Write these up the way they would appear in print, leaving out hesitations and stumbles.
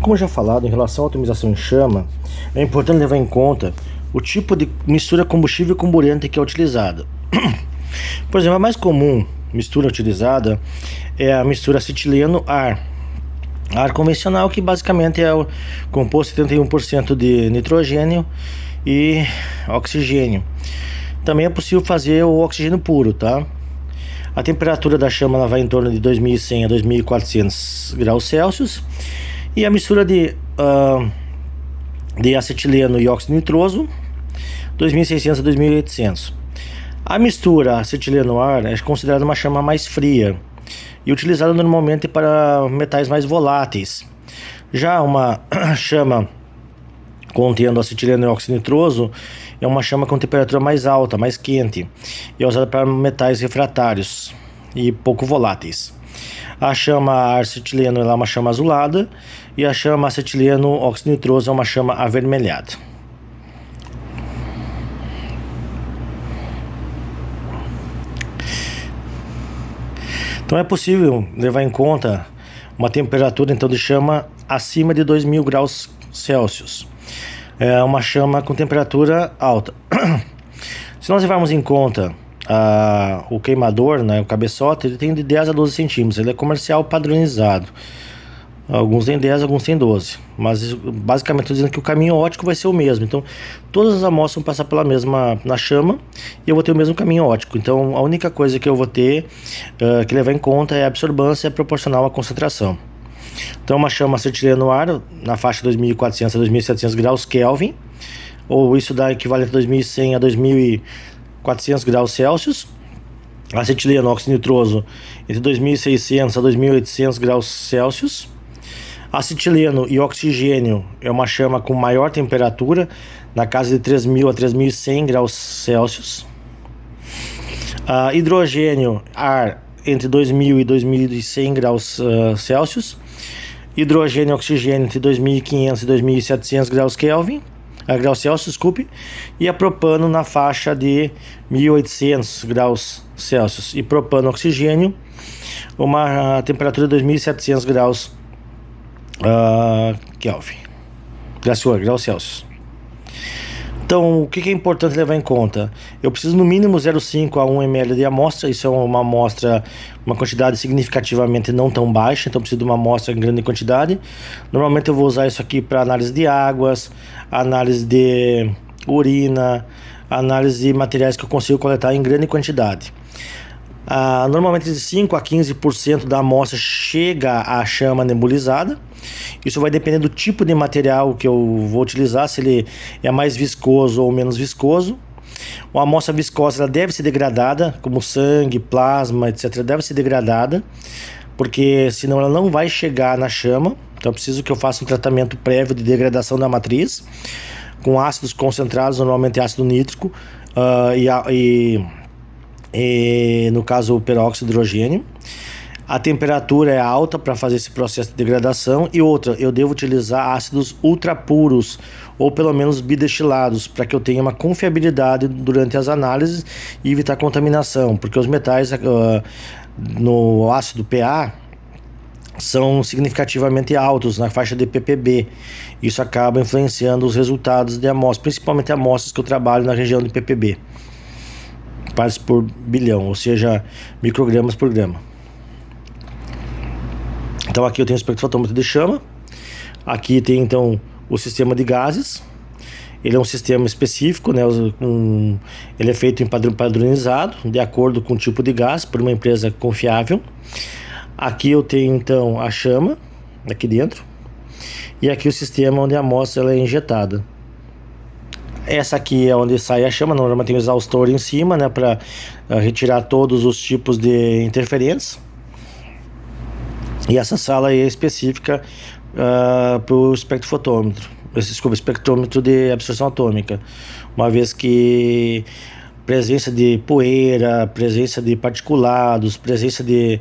Como já falado, em relação à atomização em chama, é importante levar em conta o tipo de mistura combustível e comburente que é utilizada. Por exemplo, a mais comum mistura utilizada é a mistura acetileno-ar. Ar convencional, que basicamente é o composto de 71% de nitrogênio e oxigênio. Também é possível fazer o oxigênio puro, tá? A temperatura da chama ela vai em torno de 2100 a 2400 graus Celsius. E a mistura de acetileno e óxido nitroso, 2600 a 2800. A mistura acetileno-ar é considerada uma chama mais fria e utilizada normalmente para metais mais voláteis. Já uma chama contendo acetileno e óxido nitroso é uma chama com temperatura mais alta, mais quente, e é usada para metais refratários e pouco voláteis. A chama acetileno é uma chama azulada e a chama acetileno óxido nitroso é uma chama avermelhada. Então é possível levar em conta uma temperatura então de chama acima de 2000 graus Celsius. É uma chama com temperatura alta. Se nós levarmos em conta o queimador, né, o cabeçote, ele tem de 10 a 12 centímetros. Ele é comercial padronizado. Alguns têm 10, alguns têm 12. Mas basicamente estou dizendo que o caminho óptico vai ser o mesmo. Então todas as amostras vão passar pela mesma na chama e eu vou ter o mesmo caminho óptico. Então a única coisa que eu vou ter que levar em conta é a absorvância proporcional à concentração. Então uma chama acetileno-ar na faixa de 2400 a 2700 graus Kelvin, ou isso dá equivalente a 2100 a 2400 graus Celsius. Acetileno óxido nitroso entre 2600 a 2800 graus Celsius. Acetileno e oxigênio é uma chama com maior temperatura, na casa de 3000 a 3100 graus Celsius. Hidrogênio, ar, entre 2000 e 2100 graus Celsius. Hidrogênio e oxigênio entre 2500 e 2700 graus Kelvin, graus Celsius, desculpe. E a propano na faixa de 1800 graus Celsius. E propano oxigênio, uma temperatura de 2700 graus Kelvin, graus Celsius. Então, o que é importante levar em conta? Eu preciso no mínimo 0,5 a 1 ml de amostra. Isso é uma amostra, uma quantidade significativamente não tão baixa, então preciso de uma amostra em grande quantidade. Normalmente eu vou usar isso aqui para análise de águas, análise de urina, análise de materiais que eu consigo coletar em grande quantidade. Normalmente de 5 a 15% da amostra chega à chama nebulizada. Isso vai depender do tipo de material que eu vou utilizar, se ele é mais viscoso ou menos viscoso. Uma amostra viscosa ela deve ser degradada, como sangue, plasma, etc. Deve ser degradada, porque senão ela não vai chegar na chama. Então eu preciso que eu faça um tratamento prévio de degradação da matriz com ácidos concentrados, normalmente ácido nítrico e no caso o peróxido de hidrogênio. A temperatura é alta para fazer esse processo de degradação. E outra, eu devo utilizar ácidos ultra puros ou pelo menos bidestilados, para que eu tenha uma confiabilidade durante as análises e evitar contaminação, porque os metais no ácido PA são significativamente altos na faixa de ppb. Isso acaba influenciando os resultados de amostras, principalmente amostras que eu trabalho na região de ppb, partes por bilhão, ou seja, microgramas por grama. Então aqui eu tenho o espectrofotômetro de chama. Aqui tem então o sistema de gases. Ele é um sistema específico, né? Ele é feito em padronizado, de acordo com o tipo de gás, por uma empresa confiável. Aqui eu tenho então a chama, aqui dentro. E aqui o sistema onde a amostra ela é injetada. Essa aqui é onde sai a chama. Normalmente tem um exaustor em cima, né? Para retirar todos os tipos de interferentes. E essa sala aí é específica para o espectrofotômetro, espectrômetro de absorção atômica, uma vez que presença de poeira, presença de particulados, presença de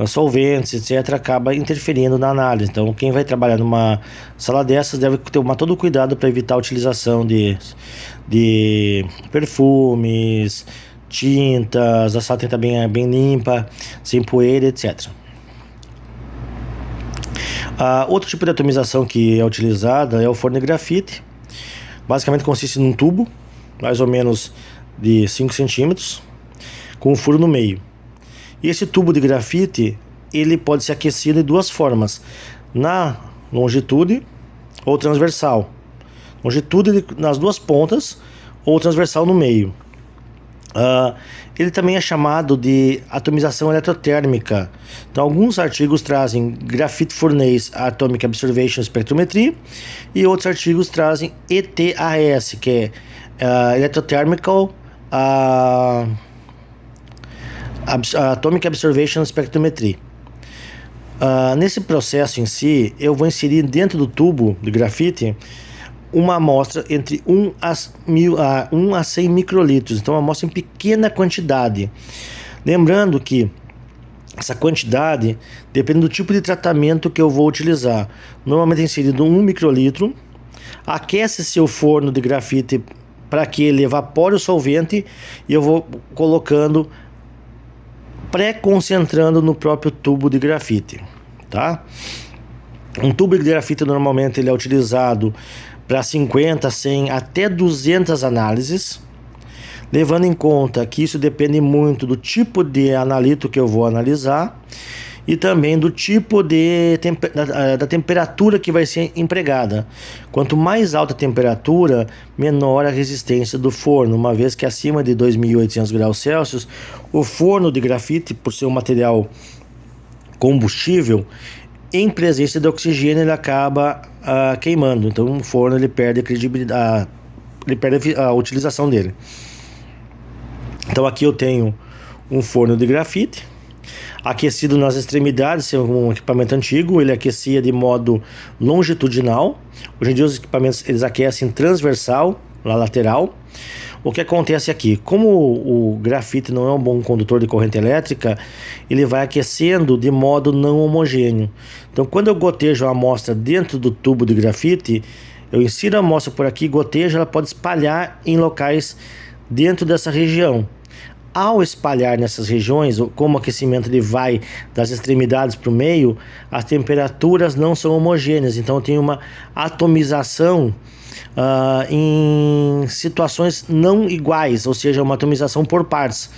solventes, etc., acaba interferindo na análise. Então quem vai trabalhar numa sala dessas deve tomar todo o cuidado para evitar a utilização de perfumes, tintas, a sala tem que estar bem limpa, sem poeira, etc. Outro tipo de atomização que é utilizada é o forno de grafite. Basicamente consiste num tubo, mais ou menos de 5 centímetros, com um furo no meio. E esse tubo de grafite, ele pode ser aquecido de duas formas: na longitude ou transversal. Longitude nas duas pontas ou transversal no meio. Ele também é chamado de atomização eletrotérmica. Então, alguns artigos trazem Graphite Furnace Atomic Absorption Spectrometry e outros artigos trazem ETAS, que é Electrothermal Atomic Absorption Spectrometry. Nesse processo em si, eu vou inserir dentro do tubo de grafite uma amostra entre 1 a 100 microlitros, então uma amostra em pequena quantidade. Lembrando que essa quantidade depende do tipo de tratamento que eu vou utilizar. Normalmente é inserido 1 microlitro, aquece-se o forno de grafite para que ele evapore o solvente e eu vou colocando, pré-concentrando no próprio tubo de grafite, tá? Um tubo de grafite normalmente ele é utilizado para 50, 100, até 200 análises, levando em conta que isso depende muito do tipo de analito que eu vou analisar e também do tipo da temperatura que vai ser empregada. Quanto mais alta a temperatura, menor a resistência do forno, uma vez que acima de 2.800 graus Celsius, o forno de grafite, por ser um material combustível, em presença de oxigênio ele acaba queimando. Então o forno ele perde a credibilidade, ele perde a utilização dele. Então aqui eu tenho um forno de grafite aquecido nas extremidades, é um equipamento antigo, ele aquecia de modo longitudinal. Hoje em dia os equipamentos eles aquecem transversal, na lateral. O que acontece aqui, como o grafite não é um bom condutor de corrente elétrica, ele vai aquecendo de modo não homogêneo. Então quando eu gotejo a amostra dentro do tubo de grafite, eu insiro a amostra por aqui, gotejo, ela pode espalhar em locais dentro dessa região. Ao espalhar nessas regiões, como o aquecimento ele vai das extremidades para o meio, as temperaturas não são homogêneas, então eu tenho uma atomização em situações não iguais, ou seja, uma atomização por partes.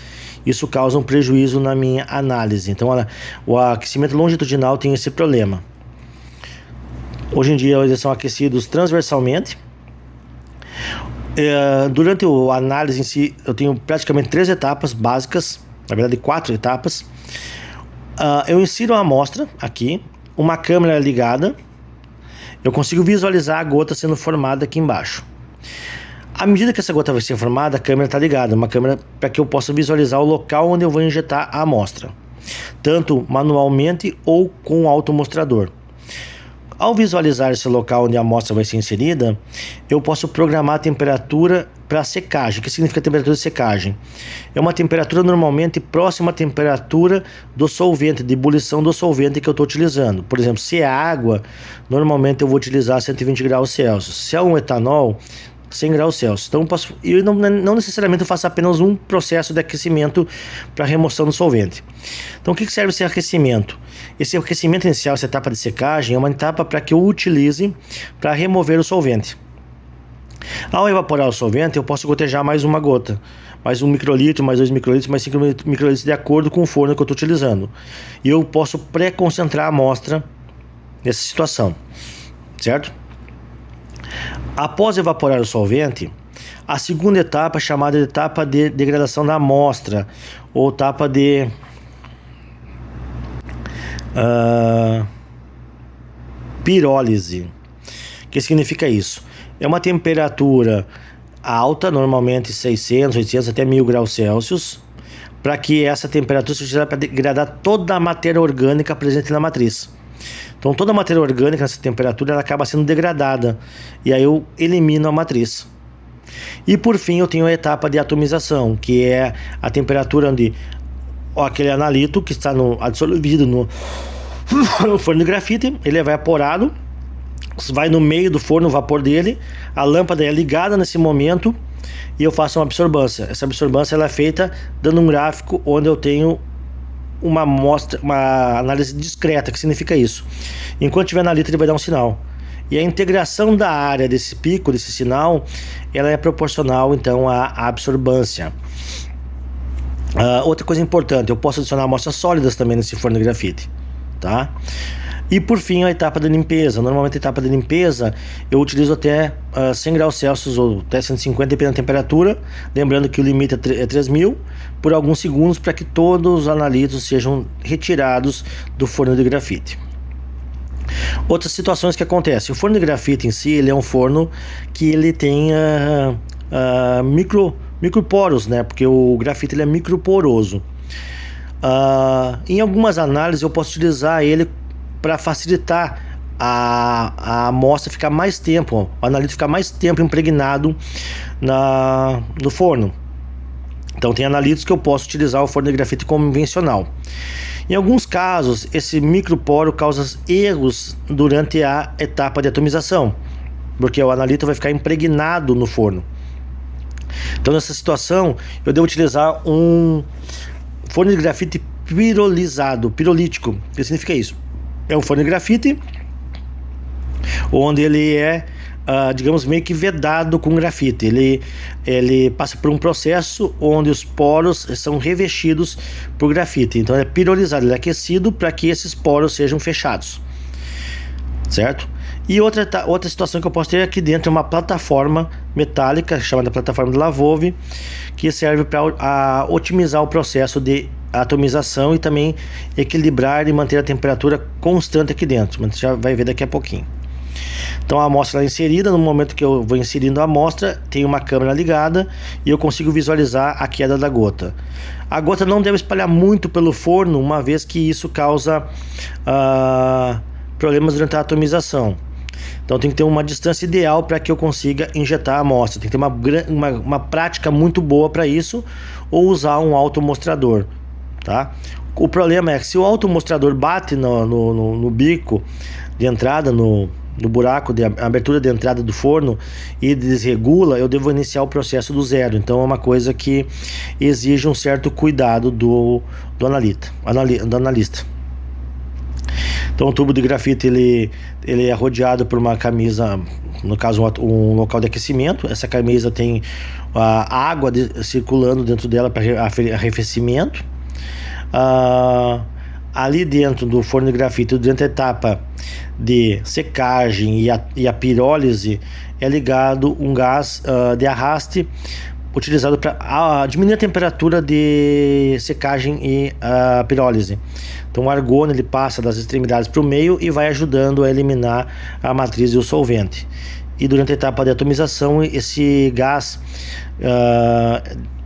Isso causa um prejuízo na minha análise. Então o aquecimento longitudinal tem esse problema. Hoje em dia eles são aquecidos transversalmente. Durante a análise em si, eu tenho praticamente 3 etapas básicas, na verdade 4 etapas. Eu insiro a amostra aqui, uma câmera ligada, eu consigo visualizar a gota sendo formada aqui embaixo. À medida que essa gota vai ser formada, a câmera está ligada, uma câmera para que eu possa visualizar o local onde eu vou injetar a amostra, tanto manualmente ou com o automostrador. Ao visualizar esse local onde a amostra vai ser inserida, eu posso programar a temperatura para secagem. O que significa temperatura de secagem? É uma temperatura normalmente próxima à temperatura do solvente, de ebulição do solvente que eu estou utilizando. Por exemplo, se é água, normalmente eu vou utilizar 120 graus Celsius. Se é um etanol, 100 graus Celsius. Então eu não necessariamente eu faço apenas um processo de aquecimento para remoção do solvente. Então o que serve esse aquecimento? Esse aquecimento inicial, essa etapa de secagem, é uma etapa para que eu utilize para remover o solvente. Ao evaporar o solvente, eu posso gotejar mais uma gota, mais 1 microlitro, mais 2 microlitros, mais 5 microlitros, de acordo com o forno que eu estou utilizando. E eu posso pré-concentrar a amostra nessa situação, certo? Após evaporar o solvente, a segunda etapa é chamada de etapa de degradação da amostra, ou etapa de pirólise. O que significa isso? É uma temperatura alta, normalmente 600, 800 até 1000 graus Celsius, para que essa temperatura seja utilizada para degradar toda a matéria orgânica presente na matriz. Então toda a matéria orgânica nessa temperatura ela acaba sendo degradada e aí eu elimino a matriz. E por fim eu tenho a etapa de atomização, que é a temperatura onde aquele analito que está absorvido no forno de grafite, ele é evaporado, vai no meio do forno o vapor dele, a lâmpada é ligada nesse momento e eu faço uma absorbância. Essa absorbância ela é feita dando um gráfico onde eu tenho uma amostra, uma análise discreta. Que significa isso? Enquanto tiver analito, ele vai dar um sinal. E a integração da área desse pico, desse sinal, ela é proporcional então à absorbância. Outra coisa importante, eu posso adicionar amostras sólidas também nesse forno de grafite, tá? E por fim, a etapa de limpeza. Normalmente a etapa de limpeza eu utilizo até 100 graus Celsius ou até 150, dependendo da temperatura. Lembrando que o limite é 3000 por alguns segundos, para que todos os analitos sejam retirados do forno de grafite. Outras situações que acontecem: o forno de grafite em si, ele é um forno que ele tem microporos, né? Porque o grafite ele é microporoso. Em algumas análises eu posso utilizar ele para facilitar a amostra ficar mais tempo, o analito ficar mais tempo impregnado no forno. Então tem analitos que eu posso utilizar o forno de grafite convencional. Em alguns casos, esse microporo causa erros durante a etapa de atomização, porque o analito vai ficar impregnado no forno. Então nessa situação eu devo utilizar um forno de grafite pirolítico. O que significa isso? É um forno de grafite onde ele é, digamos, meio que vedado com grafite. Ele passa por um processo onde os poros são revestidos por grafite. Então é pirolizado, ele é aquecido para que esses poros sejam fechados, certo? E outra situação que eu posso ter aqui dentro é uma plataforma metálica chamada plataforma de Lavove, que serve para otimizar o processo de atomização e também equilibrar e manter a temperatura constante aqui dentro, mas você já vai ver daqui a pouquinho. Então a amostra é inserida. No momento que eu vou inserindo a amostra, tem uma câmera ligada e eu consigo visualizar a queda da gota. A gota não deve espalhar muito pelo forno, uma vez que isso causa problemas durante a atomização. Então tem que ter uma distância ideal para que eu consiga injetar a amostra. Tem que ter uma prática muito boa para isso, ou usar um automostrador, tá? O problema é que se o automostrador bate no bico de entrada, no buraco de abertura de entrada do forno e desregula, eu devo iniciar o processo do zero. Então é uma coisa que exige um certo cuidado do analista. Então o tubo de grafite ele é rodeado por uma camisa, no caso um local de aquecimento. Essa camisa tem a água circulando dentro dela para arrefecimento. Ali dentro do forno de grafite, durante a etapa de secagem e a pirólise, é ligado um gás de arraste utilizado para diminuir a temperatura de secagem e pirólise. Então o argônio ele passa das extremidades para o meio e vai ajudando a eliminar a matriz e o solvente. E durante a etapa de atomização, esse gás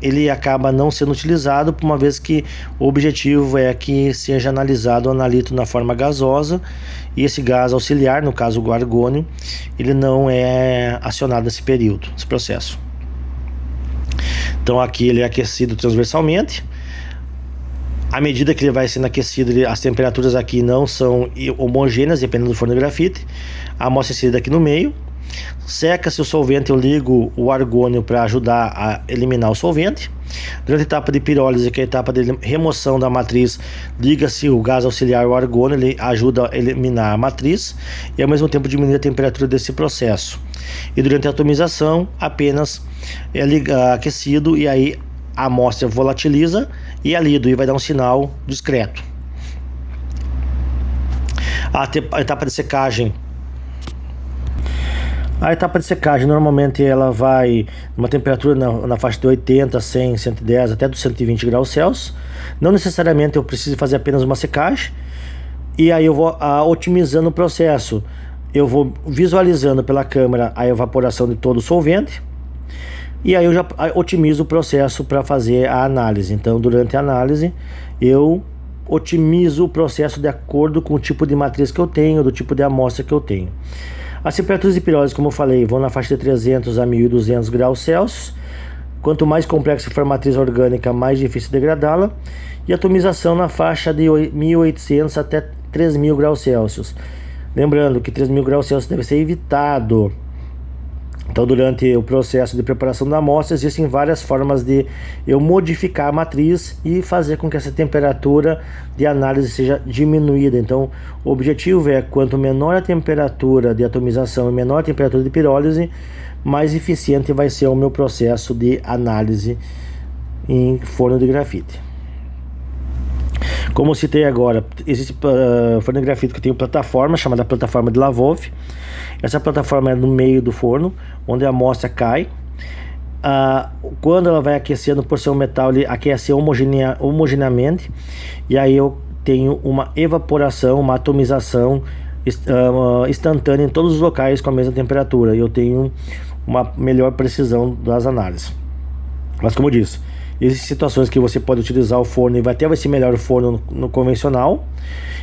ele acaba não sendo utilizado, uma vez que o objetivo é que seja analisado o analito na forma gasosa, e esse gás auxiliar, no caso o argônio, ele não é acionado nesse período, nesse processo. Então aqui ele é aquecido transversalmente. À medida que ele vai sendo aquecido, as temperaturas aqui não são homogêneas, dependendo do forno de grafite. A amostra é inserida aqui no meio. Seca-se o solvente, eu ligo o argônio para ajudar a eliminar o solvente. Durante a etapa de pirólise, que é a etapa de remoção da matriz, liga-se o gás auxiliar, o argônio, ele ajuda a eliminar a matriz e ao mesmo tempo diminuir a temperatura desse processo. E durante a atomização, apenas é aquecido, e aí a amostra volatiliza e é lido e vai dar um sinal discreto. A etapa de secagem. A etapa de secagem normalmente ela vai numa temperatura na faixa de 80, 100, 110 até dos 120 graus Celsius. Não necessariamente eu preciso fazer apenas uma secagem. E aí eu vou otimizando o processo. Eu vou visualizando pela câmera a evaporação de todo o solvente. E aí eu já otimizo o processo para fazer a análise. Então durante a análise eu otimizo o processo de acordo com o tipo de matriz que eu tenho, do tipo de amostra que eu tenho. As temperaturas de pirólise, como eu falei, vão na faixa de 300 a 1200 graus Celsius. Quanto mais complexa for a matriz orgânica, mais difícil degradá-la. E a atomização na faixa de 1800 até 3000 graus Celsius. Lembrando que 3000 graus Celsius deve ser evitado. Então Então, durante o processo de preparação da amostra, existem várias formas de eu modificar a matriz e fazer com que essa temperatura de análise seja diminuída. Então, o objetivo é, quanto menor a temperatura de atomização e menor a temperatura de pirólise, mais eficiente vai ser o meu processo de análise em forno de grafite. Como eu citei agora, existe forno de grafite que tem uma plataforma chamada plataforma de Lavov. Essa plataforma é no meio do forno, onde a amostra cai. Quando ela vai aquecendo por ser um metal, ele aquece homogeneamente, e aí eu tenho uma evaporação, uma atomização instantânea em todos os locais com a mesma temperatura, e eu tenho uma melhor precisão das análises. Mas como eu disse, existem situações que você pode utilizar o forno e vai ser melhor o forno no convencional.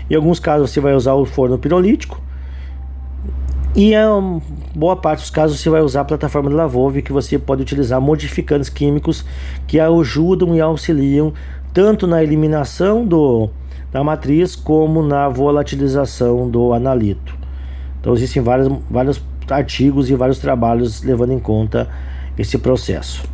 Em alguns casos você vai usar o forno pirolítico, e em boa parte dos casos você vai usar a plataforma de Lavov, que você pode utilizar modificantes químicos que ajudam e auxiliam tanto na eliminação da matriz como na volatilização do analito. Então existem vários artigos e vários trabalhos levando em conta esse processo.